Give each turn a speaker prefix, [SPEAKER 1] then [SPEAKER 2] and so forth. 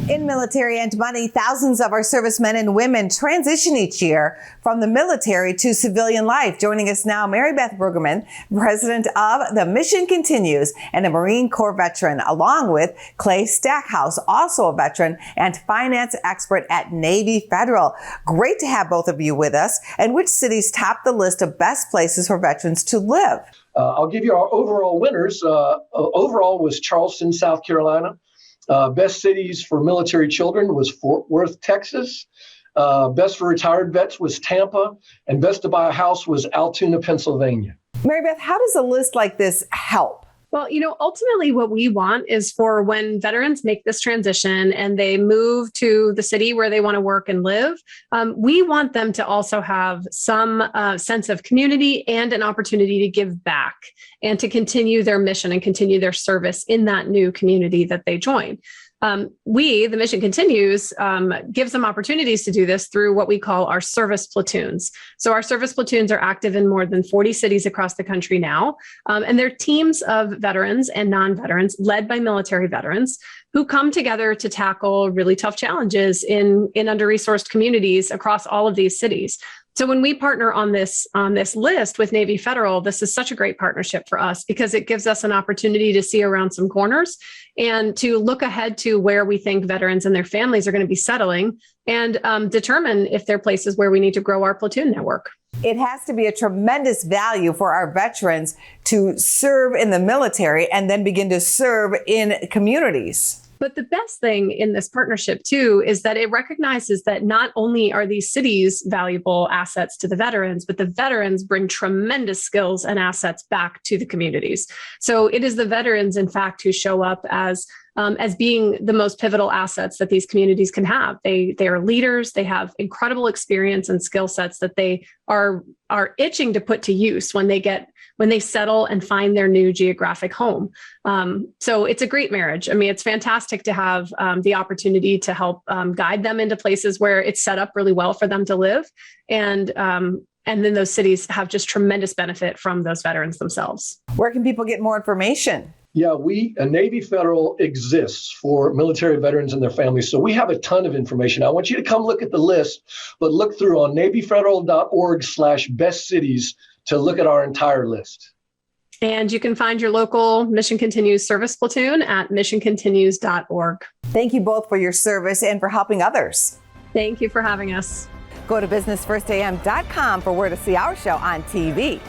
[SPEAKER 1] In Military and Money, thousands of our servicemen and women transition each year from the military to civilian life. Joining us now, Mary Beth Bruggeman, president of The Mission Continues and a Marine Corps veteran, along with Clay Stackhouse, also a veteran and finance expert at Navy Federal. Great to have both of you with us. And which cities top the list of best places for veterans to live?
[SPEAKER 2] I'll give you our overall winners. Overall was Charleston, South Carolina. Best cities for military children was Fort Worth, Texas. Best for retired vets was Tampa. And best to buy a house was Altoona, Pennsylvania.
[SPEAKER 1] Mary Beth, how does a list like this help?
[SPEAKER 3] Well, ultimately what we want is for when veterans make this transition and they move to the city where they want to work and live, we want them to also have some sense of community and an opportunity to give back and to continue their mission and continue their service in that new community that they join. The Mission Continues, gives them opportunities to do this through what we call our service platoons. So our service platoons are active in more than 40 cities across the country now. And they're teams of veterans and non-veterans led by military veterans who come together to tackle really tough challenges in under-resourced communities across all of these cities. So when we partner on this list with Navy Federal, this is such a great partnership for us because it gives us an opportunity to see around some corners and to look ahead to where we think veterans and their families are going to be settling and determine if there are places where we need to grow our platoon network.
[SPEAKER 1] It has to be a tremendous value for our veterans to serve in the military and then begin to serve in communities.
[SPEAKER 3] But the best thing in this partnership, too, is that it recognizes that not only are these cities valuable assets to the veterans, but the veterans bring tremendous skills and assets back to the communities. So it is the veterans, in fact, who show up as being the most pivotal assets that these communities can have. They are leaders. They have incredible experience and skill sets that they are itching to put to use when they settle and find their new geographic home. So it's a great marriage. I mean, it's fantastic to have the opportunity to help guide them into places where it's set up really well for them to live. And then those cities have just tremendous benefit from those veterans themselves.
[SPEAKER 1] Where can people get more information?
[SPEAKER 2] Yeah, Navy Federal exists for military veterans and their families. So we have a ton of information. I want you to come look at the list, but look through on NavyFederal.org/best cities to look at our entire list.
[SPEAKER 3] And you can find your local Mission Continues service platoon at missioncontinues.org.
[SPEAKER 1] Thank you both for your service and for helping others.
[SPEAKER 3] Thank you for having us.
[SPEAKER 1] Go to businessfirstam.com for where to see our show on TV.